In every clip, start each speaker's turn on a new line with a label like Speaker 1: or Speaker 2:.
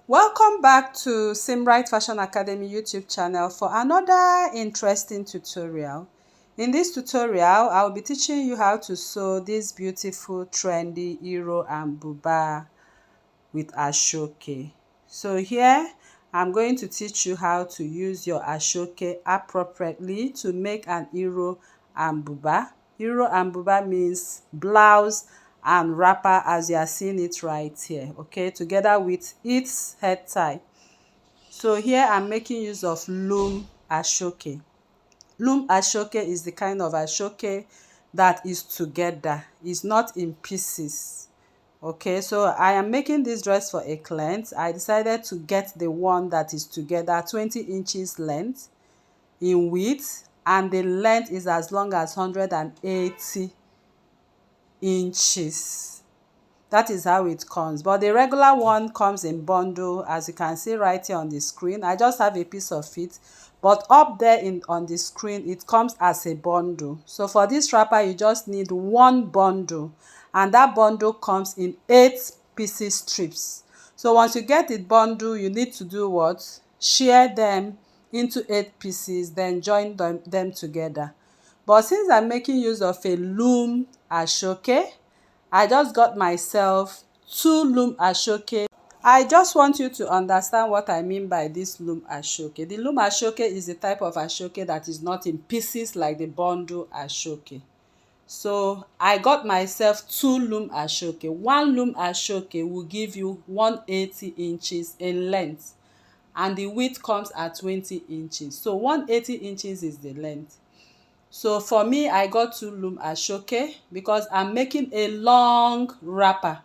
Speaker 1: Welcome back to Simbright Fashion Academy YouTube channel for another interesting tutorial. In this tutorial, I'll be teaching you how to sew this beautiful trendy IRO and BUBA with ashoke. So here, I'm going to teach you how to use your ashoke appropriately to make an IRO and BUBA. IRO and BUBA means blouse and wrapper, as you are seeing it right here, okay, together with its head tie. So here I'm making use of loom ashoke. Loom ashoke is the kind of ashoke that is together, is not in pieces. Okay, so I am making this dress for a client. I decided to get the one that is together, 20 inches length in width, and the length is as long as 180 inches. That is how it comes, but the regular one comes in bundle, as you can see right here on the screen. I just have a piece of it, but up there on the screen it comes as a bundle. So for this wrapper you just need one bundle, and that bundle comes in 8 pieces strips. So once you get the bundle, you need to do what? Share them into 8 pieces, then join them together. But since I'm making use of a loom ashoke, I just got myself 2 loom ashoke. I just want you to understand what I mean by this loom ashoke. The loom ashoke is the type of ashoke that is not in pieces like the bundle ashoke. So I got myself 2 loom ashoke. 1 loom ashoke will give you 180 inches in length, and the width comes at 20 inches. So 180 inches is the length. So for me, I got 2 loom ashoke because I'm making a long wrapper.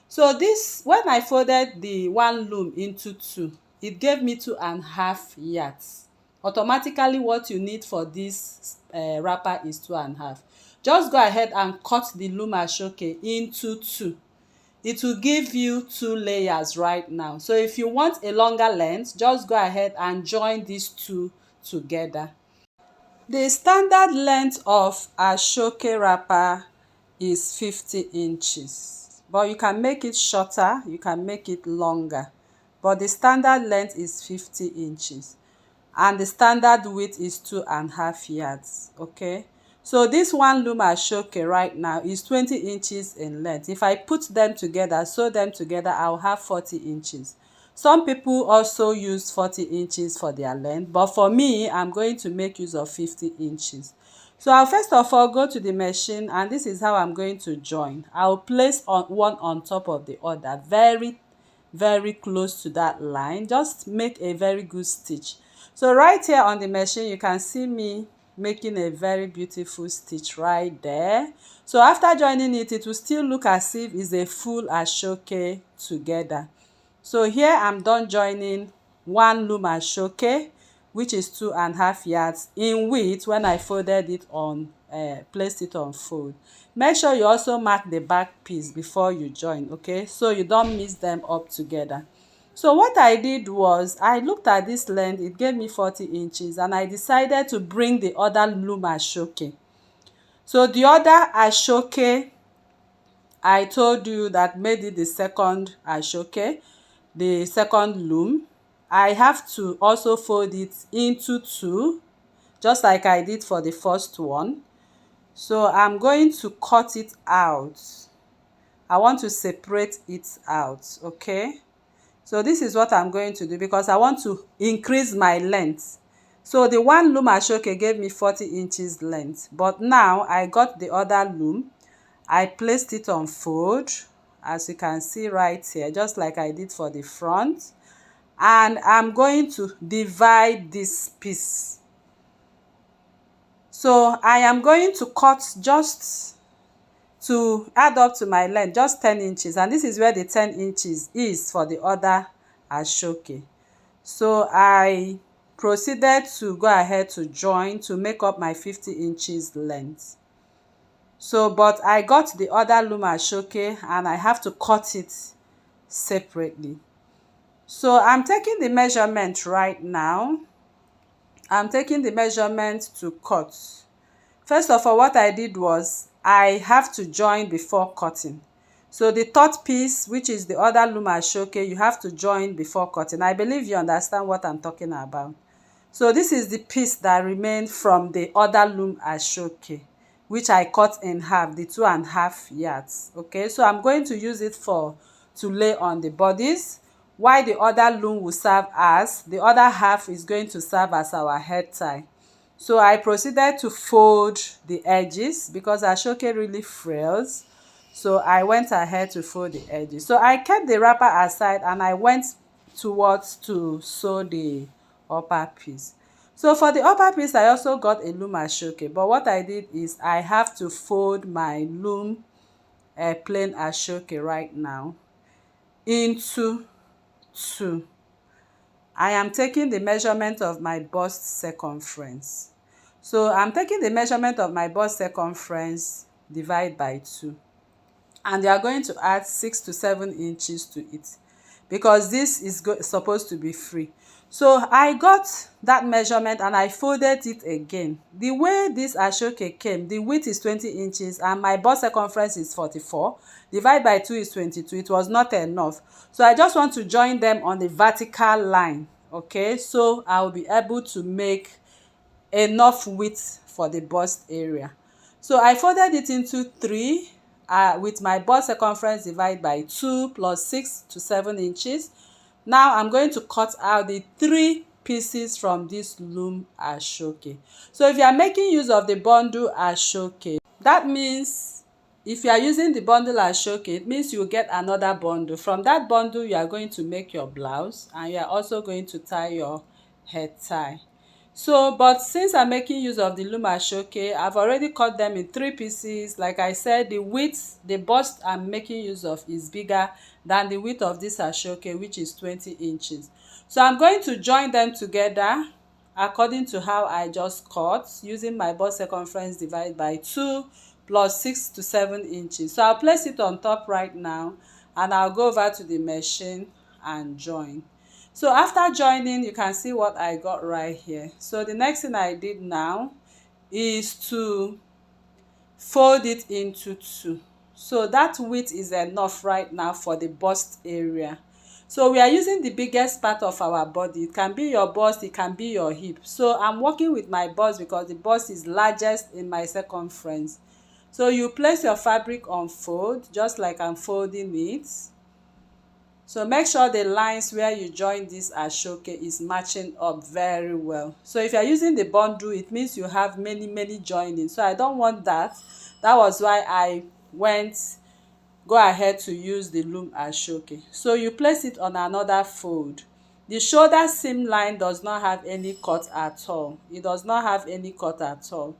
Speaker 1: So this, when I folded the 1 loom into 2, it gave me 2.5 yards. Automatically, what you need for this wrapper is 2.5. Just go ahead and cut the loom ashoke into 2. It will give you 2 layers right now. So if you want a longer length, just go ahead and join these 2 together. The standard length of ashoke wrapper is 50 inches, but you can make it shorter, you can make it longer, but the standard length is 50 inches and the standard width is 2.5 yards. Okay, so this 1 loom ashoke right now is 20 inches in length. If I put them together, sew them together, I'll have 40 inches. Some people also use 40 inches for their length, but for me, I'm going to make use of 50 inches. So I'll first of all go to the machine, and this is how I'm going to join. I'll place one on top of the other, very close to that line. Just make a very good stitch. So right here on the machine, you can see me making a very beautiful stitch right there. So after joining it, it will still look as if it's a full ashoke together. So here I'm done joining 1 loom ashoke, which is 2.5 yards in width when I folded it on, placed it on fold. Make sure you also mark the back piece before you join, okay, so you don't mix them up together. So what I did was, I looked at this length, it gave me 40 inches, and I decided to bring the other loom ashoke. So the other ashoke, I told you that made it the second ashoke, the second loom. I have to also fold it into 2, just like I did for the first one. So I'm going to cut it out. I want to separate it out, okay? So this is what I'm going to do because I want to increase my length. So the 1 loom ashoke gave me 40 inches length, but now I got the other loom. I placed it on fold, as you can see right here, just like I did for the front. And I'm going to divide this piece. So I am going to cut just to add up to my length, just 10 inches. And this is where the 10 inches is for the other ashoke. So I proceeded to go ahead to join to make up my 50 inches length. So, but I got the other loom ashoke and I have to cut it separately. So I'm taking the measurement right now. I'm taking the measurement to cut. First of all, what I did was I have to join before cutting. So the third piece, which is the other loom ashoke, you have to join before cutting. I believe you understand what I'm talking about. So this is the piece that remained from the other loom ashoke, which I cut in half, the 2.5 yards. Okay, so I'm going to use it to lay on the bodies, while the other loom will serve as, the other half is going to serve as our head tie. So I proceeded to fold the edges because ashoke really frails. So I went ahead to fold the edges. So I kept the wrapper aside and I went towards to sew the upper piece. So for the upper piece, I also got a loom ashoke, but what I did is I have to fold my loom plain ashoke right now into two. I am taking the measurement of my bust circumference. So I'm taking the measurement of my bust circumference, divide by 2. And you are going to add 6 to 7 inches to it because this is supposed to be free. So I got that measurement and I folded it again. The way this ashoke came, the width is 20 inches and my bust circumference is 44. Divide by 2 is 22. It was not enough. So I just want to join them on the vertical line. Okay, so I will be able to make enough width for the bust area. So I folded it into 3 with my bust circumference divided by 2 plus 6 to 7 inches. Now I'm going to cut out the 3 pieces from this loom ashoke. So if you are making use of the bundle ashoke, that means if you are using the bundle ashoke, it means you will get another bundle. From that bundle, you are going to make your blouse and you are also going to tie your head tie. So but since I'm making use of the loom ashoke, I've already cut them in 3 pieces. Like I said, the width, the bust I'm making use of is bigger than the width of this ashoke, which is 20 inches. So I'm going to join them together according to how I just cut, using my bust circumference divided by 2 plus 6 to 7 inches. So I'll place it on top right now and I'll go over to the machine and join. So after joining, you can see what I got right here. So the next thing I did now is to fold it into 2. So that width is enough right now for the bust area. So we are using the biggest part of our body. It can be your bust, it can be your hip. So I'm working with my bust because the bust is largest in my circumference. So you place your fabric on fold just like I'm folding it. So make sure the lines where you join this ashoke is matching up very well. So if you are using the bundle, it means you have many joining. So I don't want that. That was why I go ahead to use the loom ashoke. So you place it on another fold. The shoulder seam line does not have any cut at all. It does not have any cut at all.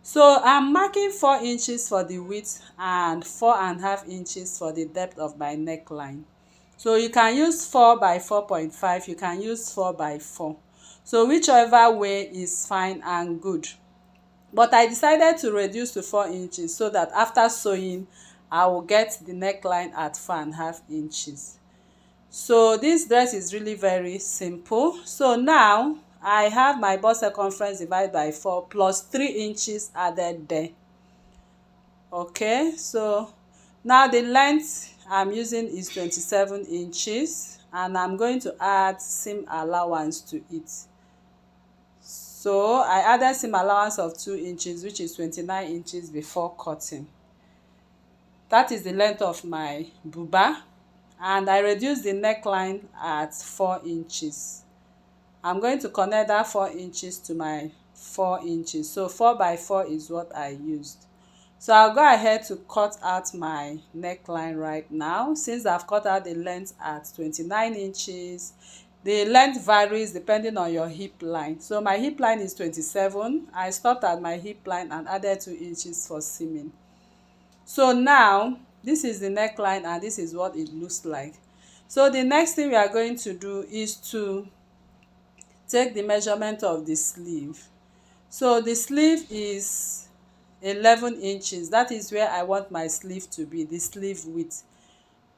Speaker 1: So I'm marking 4 inches for the width and 4.5 inches for the depth of my neckline. So you can use 4 by 4.5, you can use 4 by 4. So whichever way is fine and good. But I decided to reduce to 4 inches so that after sewing, I will get the neckline at 4.5 inches. So this dress is really very simple. So now I have my bust circumference divided by 4 plus 3 inches added there. Okay, so now the length I'm using is 27 inches and I'm going to add seam allowance to it. So I added seam allowance of 2 inches, which is 29 inches before cutting. That is the length of my buba, and I reduced the neckline at 4 inches. I'm going to connect that 4 inches to my 4 inches. So 4 by 4 is what I used. So I'll go ahead to cut out my neckline right now. Since I've cut out the length at 29 inches, the length varies depending on your hip line. So my hip line is 27. I stopped at my hip line and added 2 inches for seaming. So now this is the neckline and this is what it looks like. So the next thing we are going to do is to take the measurement of the sleeve. So the sleeve is 11 inches. That is where I want my sleeve to be, the sleeve width.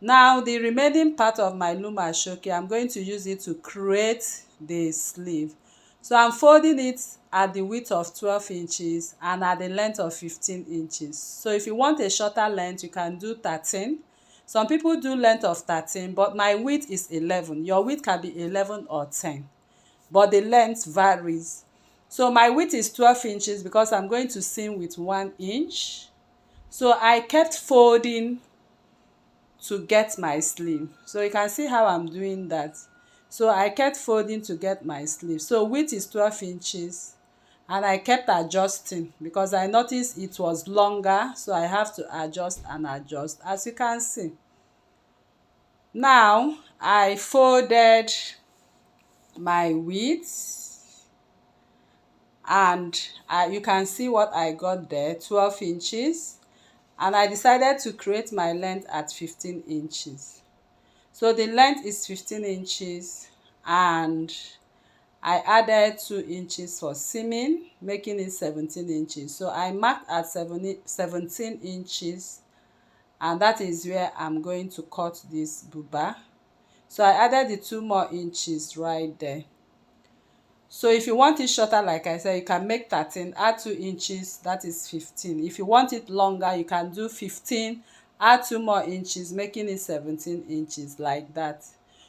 Speaker 1: Now the remaining part of my loom ashoke, I'm going to use it to create the sleeve. So I'm folding it at the width of 12 inches and at the length of 15 inches. So if you want a shorter length, you can do 13. Some people do length of 13, but my width is 11. Your width can be 11 or 10, but the length varies. So my width is 12 inches because I'm going to seam with 1 inch. So I kept folding to get my sleeve. So you can see how I'm doing that. So I kept folding to get my sleeve. So width is 12 inches, and I kept adjusting because I noticed it was longer, so I have to adjust and adjust, as you can see. Now I folded my width, and you can see what I got there, 12 inches, and I decided to create my length at 15 inches. So the length is 15 inches, and I added 2 inches for seaming, making it 17 inches. So I marked at 17 inches, and that is where I'm going to cut this buba. So I added the 2 more inches right there. So if you want it shorter, like I said, you can make 13, add 2 inches, that is 15. If you want it longer, you can do 15, add 2 more inches, making it 17 inches, like that.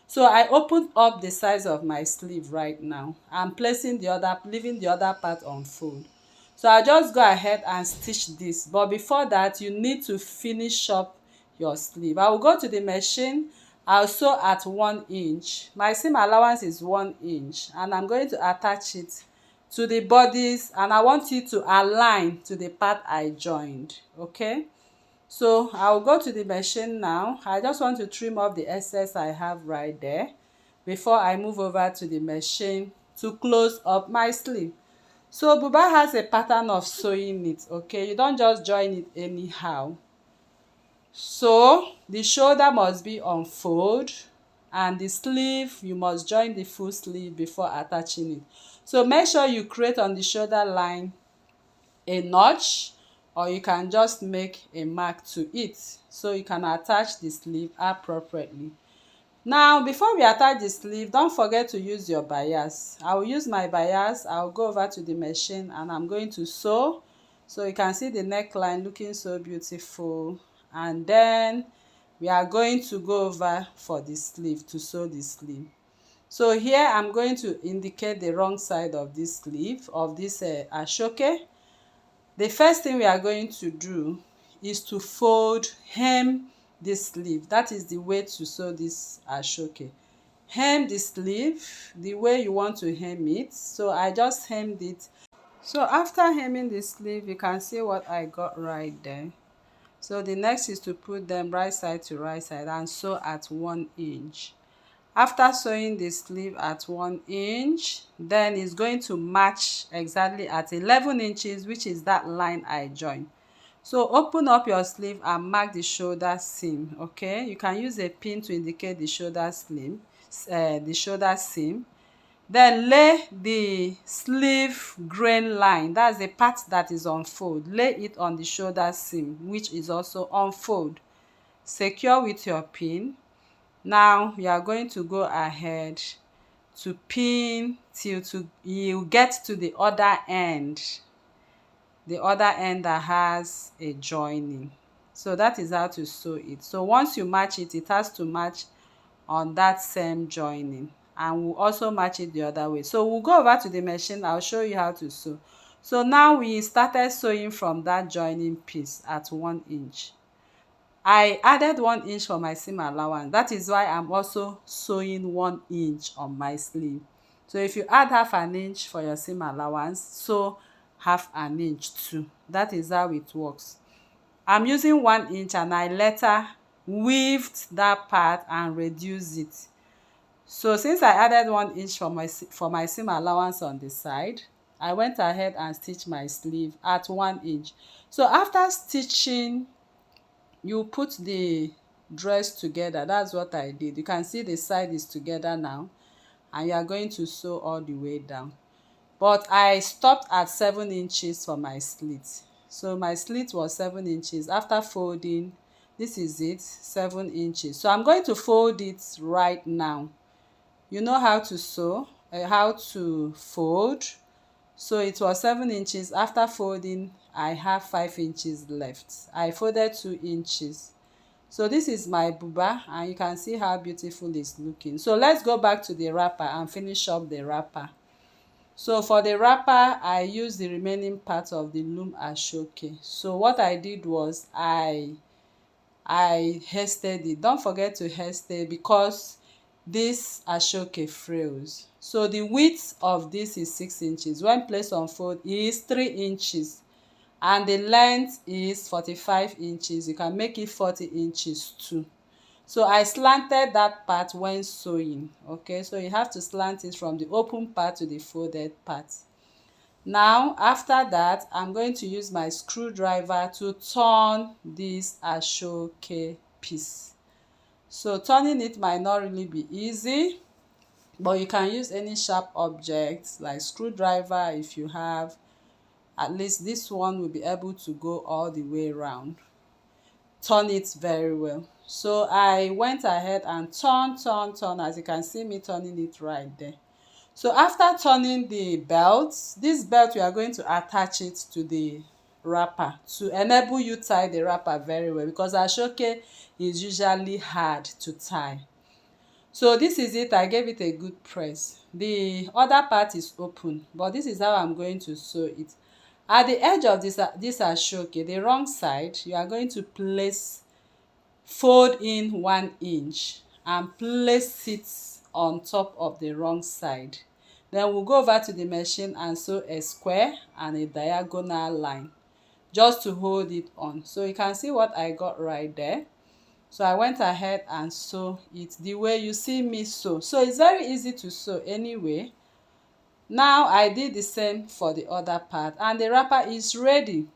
Speaker 1: So I opened up the size of my sleeve right now. I'm placing leaving the other part on fold. So I'll just go ahead and stitch this, but before that, you need to finish up your sleeve. I will go to the machine. I'll sew at 1 inch. My seam allowance is 1 inch, and I'm going to attach it to the bodice, and I want it to align to the part I joined. Okay, so I'll go to the machine now. I just want to trim off the excess I have right there before I move over to the machine to close up my sleeve. So buba has a pattern of sewing it. Okay, you don't just join it anyhow. So the shoulder must be on fold, and the sleeve, you must join the full sleeve before attaching it. So make sure you create on the shoulder line a notch, or you can just make a mark to it so you can attach the sleeve appropriately. Now before we attach the sleeve, don't forget to use your bias. I will use my bias. I'll go over to the machine, and I'm going to sew. So you can see the neckline looking so beautiful, and then we are going to go over for the sleeve to sew the sleeve. So here I'm going to indicate the wrong side of this sleeve of this ashoke. The first thing we are going to do is to hem this sleeve. That is the way to sew this ashoke. Hem the sleeve the way you want to hem it. So I just hemmed it. So after hemming the sleeve, you can see what I got right there. So the next is to put them right side to right side and sew at 1 inch. After sewing the sleeve at 1 inch, then it's going to match exactly at 11 inches, which is that line I joined. So open up your sleeve and mark the shoulder seam. Okay, you can use a pin to indicate the shoulder seam. Then lay the sleeve grain line, that's the part that is on fold, lay it on the shoulder seam, which is also on fold. Secure with your pin. Now you are going to go ahead to pin till you get to the other end that has a joining. So that is how to sew it. So once you match it, it has to match on that same joining, and we'll also match it the other way. So we'll go over to the machine. I'll show you how to sew. So now we started sewing from that joining piece at 1 inch. I added 1 inch for my seam allowance. That is why I'm also sewing 1 inch on my sleeve. So if you add half an inch for your seam allowance, sew half an inch too. That is how it works. I'm using 1 inch, and I later weaved that part and reduced it. So since I added 1 inch for my seam allowance on the side, I went ahead and stitched my sleeve at 1 inch. So after stitching, you put the dress together. That's what I did. You can see the side is together now, and you are going to sew all the way down. But I stopped at 7 inches for my slit. So my slit was 7 inches. After folding, this is it, 7 inches. So I'm going to fold it right now. You know how to sew, how to fold. So it was 7 inches. After folding, I have 5 inches left. I folded 2 inches. So this is my buba, and you can see how beautiful it's looking. So let's go back to the wrapper and finish up the wrapper. So for the wrapper, I use the remaining part of the loom ashoke. So what I did was I hasted it. Don't forget to haste because this ashoke frills. So the width of this is 6 inches. When placed on fold, it is 3 inches, and the length is 45 inches. You can make it 40 inches too. So I slanted that part when sewing. Okay, so you have to slant it from the open part to the folded part. Now after that, I'm going to use my screwdriver to turn this ashoke piece. So turning it might not really be easy, but you can use any sharp object like screwdriver. If you have, at least this one will be able to go all the way around. Turn it very well. So I went ahead and turn, as you can see me turning it right there. So after turning the belt, this belt we are going to attach it to the wrapper to enable you tie the wrapper very well, because ashoke is usually hard to tie. So this is it. I gave it a good press. The other part is open, but this is how I'm going to sew it. At the edge of this ashoke, the wrong side, you are going to fold in 1 inch and place it on top of the wrong side. Then we'll go over to the machine and sew a square and a diagonal line just to hold it on. So you can see what I got right there. So I went ahead and sew it the way you see me sew. So it's very easy to sew anyway. Now I did the same for the other part, and the wrapper is ready.